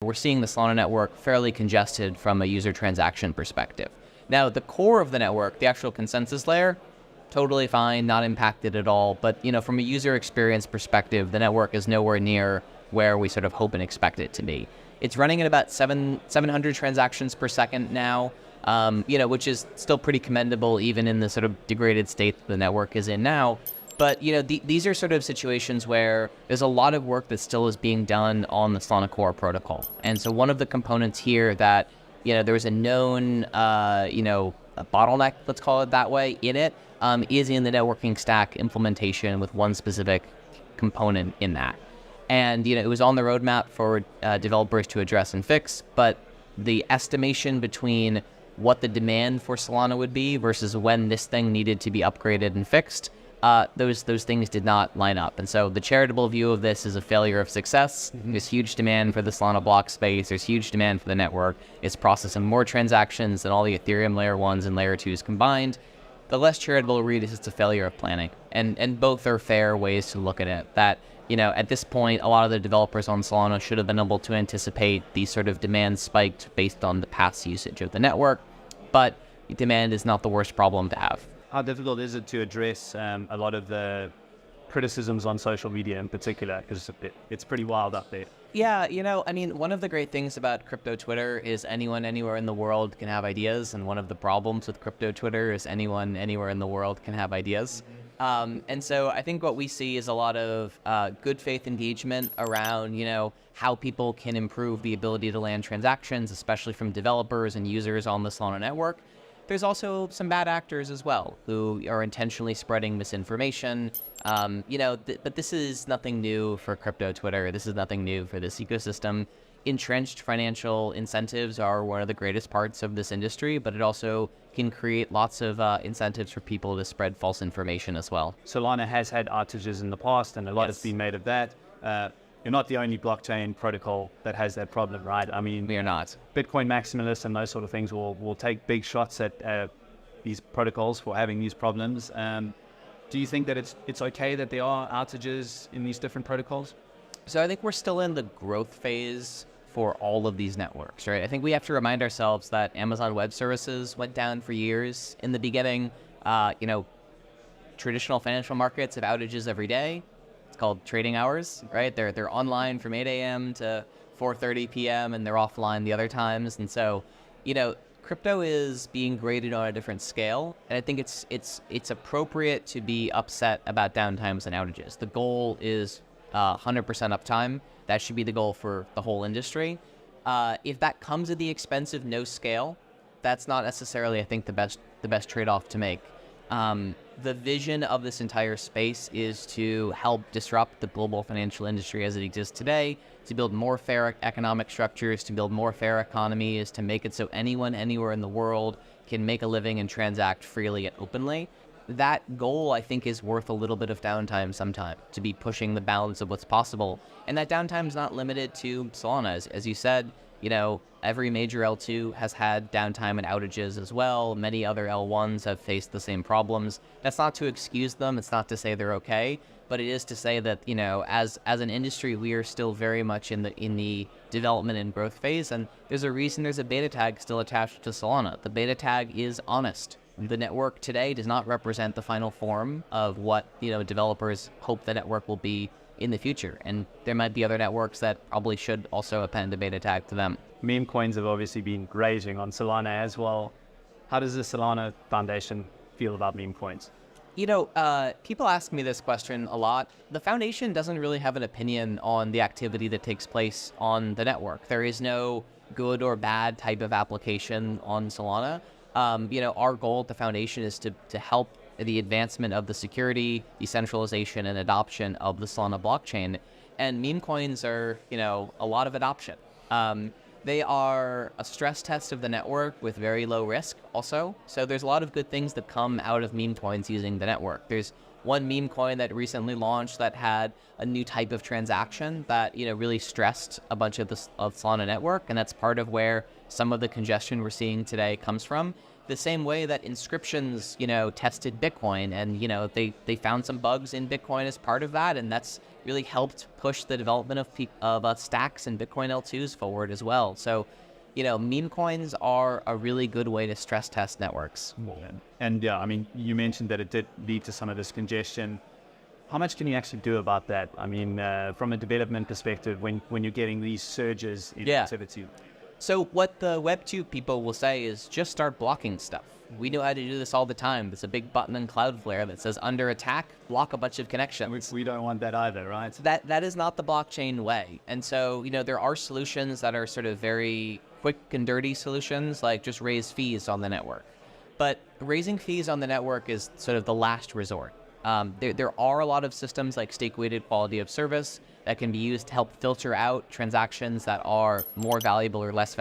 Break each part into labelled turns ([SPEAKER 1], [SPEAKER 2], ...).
[SPEAKER 1] we're seeing the Solana network fairly congested from a user transaction perspective. Now, the core of the network, the actual consensus layer, totally fine, not impacted at all. But, from a user experience perspective, the network is nowhere near where we sort of hope and expect it to be. It's running at about 700 transactions per second now, which is still pretty commendable even in the sort of degraded state the network is in now. But, these are sort of situations where there's a lot of work that still is being done on the Solana core protocol. And so one of the components here that, there was a known, a bottleneck, let's call it that way, in it, is in the networking stack implementation with one specific component in that. And, it was on the roadmap for developers to address and fix, but the estimation between what the demand for Solana would be versus when this thing needed to be upgraded and fixed, those things did not line up. And so the charitable view of this is a failure of success. There's huge demand for the Solana block space. There's huge demand for the network. It's processing more transactions than all the Ethereum layer 1s and layer 2s combined. The less charitable read is it's a failure of planning. And both are fair ways to look at it. That, at this point, a lot of the developers on Solana should have been able to anticipate these sort of demands spiked based on the past usage of the network. But demand is not the worst problem to have.
[SPEAKER 2] How difficult is it to address a lot of the criticisms on social media in particular? Because it's pretty wild up there.
[SPEAKER 1] Yeah, one of the great things about crypto Twitter is anyone anywhere in the world can have ideas. And one of the problems with crypto Twitter is anyone anywhere in the world can have ideas. And so I think what we see is a lot of good faith engagement around, how people can improve the ability to land transactions, especially from developers and users on the Solana network. There's also some bad actors as well who are intentionally spreading misinformation. But this is nothing new for crypto Twitter. This is nothing new for this ecosystem. Entrenched financial incentives are one of the greatest parts of this industry, but it also can create lots of incentives for people to spread false information as well.
[SPEAKER 2] Solana has had outages in the past, and a lot has been made of that. You're not the only blockchain protocol that has that problem, right? I mean,
[SPEAKER 1] we are not.
[SPEAKER 2] Bitcoin maximalists and those sort of things will take big shots at these protocols for having these problems. Do you think that it's okay that there are outages in these different protocols?
[SPEAKER 1] So I think we're still in the growth phase for all of these networks, right? I think we have to remind ourselves that Amazon Web Services went down for years in the beginning. Traditional financial markets have outages every day. It's called trading hours, right? They're online from 8 a.m. to 4:30 p.m. and they're offline the other times. And so, crypto is being graded on a different scale, and I think it's appropriate to be upset about downtimes and outages. The goal is 100% uptime. That should be the goal for the whole industry. If that comes at the expense of no scale, that's not necessarily, I think, the best trade-off to make. The vision of this entire space is to help disrupt the global financial industry as it exists today, to build more fair economic structures, to build more fair economies, to make it so anyone anywhere in the world can make a living and transact freely and openly. That goal, I think, is worth a little bit of downtime sometime to be pushing the balance of what's possible. And that downtime is not limited to Solana. As you said, every major L2 has had downtime and outages as well. Many other L1s have faced the same problems. That's not to excuse them. It's not to say they're okay, but it is to say that, as an industry, we are still very much in the development and growth phase. And there's a reason there's a beta tag still attached to Solana. The beta tag is honest. The network today does not represent the final form of what, developers hope the network will be in the future. And there might be other networks that probably should also append a beta tag to them.
[SPEAKER 2] Meme coins have obviously been raging on Solana as well. How does the Solana Foundation feel about meme coins?
[SPEAKER 1] People ask me this question a lot. The foundation doesn't really have an opinion on the activity that takes place on the network. There is no good or bad type of application on Solana. Our goal at the foundation is to help the advancement of the security, decentralization, and adoption of the Solana blockchain. And meme coins are, a lot of adoption. They are a stress test of the network with very low risk also. So there's a lot of good things that come out of meme coins using the network. There's one meme coin that recently launched that had a new type of transaction that, really stressed a bunch of Solana network. And that's part of where some of the congestion we're seeing today comes from. the same way that inscriptions, tested Bitcoin, and, they found some bugs in Bitcoin as part of that, and that's really helped push the development of stacks and Bitcoin L2s forward as well. So, meme coins are a really good way to stress test networks.
[SPEAKER 2] And yeah, I mean, you mentioned that it did lead to some of this congestion. How much can you actually do about that? I mean, from a development perspective, when you're getting these surges in activity?
[SPEAKER 1] So what the Web2 people will say is just start blocking stuff. We know how to do this all the time. There's a big button in Cloudflare that says under attack, block a bunch of connections.
[SPEAKER 2] We don't want that either, right?
[SPEAKER 1] That is not the blockchain way. And so, there are solutions that are sort of very quick and dirty solutions, like just raise fees on the network. But raising fees on the network is sort of the last resort. There are a lot of systems like stake-weighted quality of service that can be used to help filter out transactions that are more valuable or less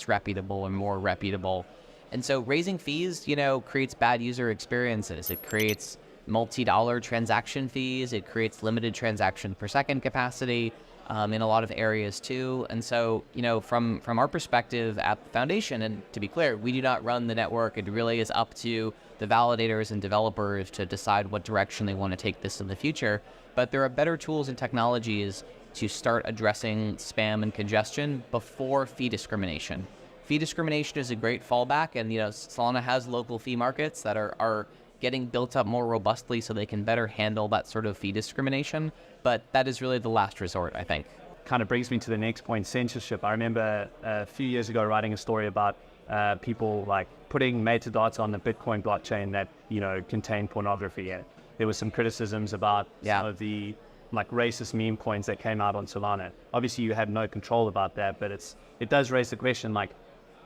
[SPEAKER 1] reputable or more reputable. And so raising fees, creates bad user experiences. It creates multi-dollar transaction fees. It creates limited transaction per second capacity in a lot of areas too. And so, from our perspective at the foundation, and to be clear, we do not run the network. It really is up to the validators and developers to decide what direction they want to take this in the future. But there are better tools and technologies to start addressing spam and congestion before fee discrimination. Fee discrimination is a great fallback, and Solana has local fee markets that are getting built up more robustly so they can better handle that sort of fee discrimination. But that is really the last resort, I think.
[SPEAKER 2] Kind of brings me to the next point, censorship. I remember a few years ago writing a story about people like putting metadata on the Bitcoin blockchain that contain pornography, and there was some criticisms about some of the like racist meme coins that came out on Solana. Obviously you have no control about that, but it does raise the question, like,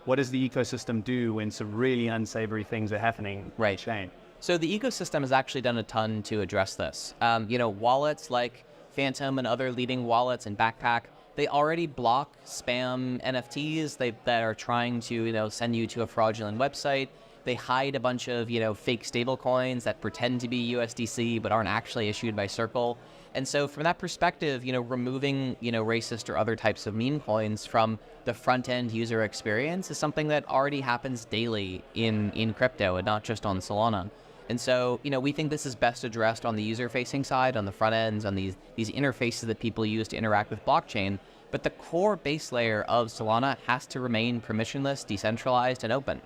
[SPEAKER 2] what does the ecosystem do when some really unsavory things are happening on the chain?
[SPEAKER 1] So the ecosystem has actually done a ton to address this. Wallets like Phantom and other leading wallets and Backpack, they already block spam NFTs that are trying to, send you to a fraudulent website. They hide a bunch of, fake stable coins that pretend to be USDC but aren't actually issued by Circle. And so from that perspective, removing, racist or other types of meme coins from the front-end user experience is something that already happens daily in crypto and not just on Solana. And so, we think this is best addressed on the user-facing side, on the front ends, on these interfaces that people use to interact with blockchain. But the core base layer of Solana has to remain permissionless, decentralized, and open.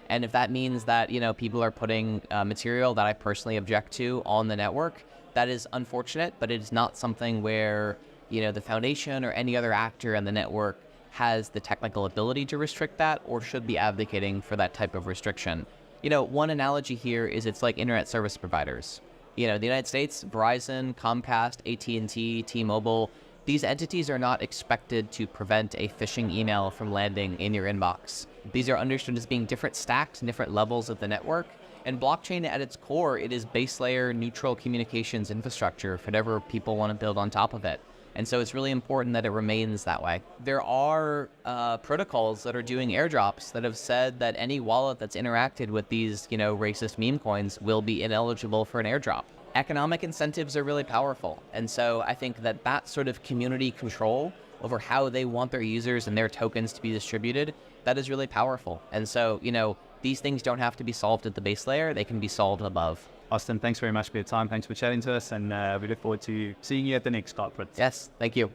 [SPEAKER 1] And if that means that, people are putting material that I personally object to on the network, that is unfortunate, but it is not something where, the foundation or any other actor in the network has the technical ability to restrict that or should be advocating for that type of restriction. One analogy here is it's like internet service providers. The United States, Verizon, Comcast, AT&T, T-Mobile, these entities are not expected to prevent a phishing email from landing in your inbox. These are understood as being different stacks and different levels of the network. And blockchain at its core, it is base layer neutral communications infrastructure for whatever people want to build on top of it. And so it's really important that it remains that way. There are protocols that are doing airdrops that have said that any wallet that's interacted with these, racist meme coins will be ineligible for an airdrop. Economic incentives are really powerful. And so I think that sort of community control over how they want their users and their tokens to be distributed, that is really powerful. And so, these things don't have to be solved at the base layer. They can be solved above.
[SPEAKER 2] Austin, thanks very much for your time. Thanks for chatting to us, and we look forward to seeing you at the next conference.
[SPEAKER 1] Yes, thank you.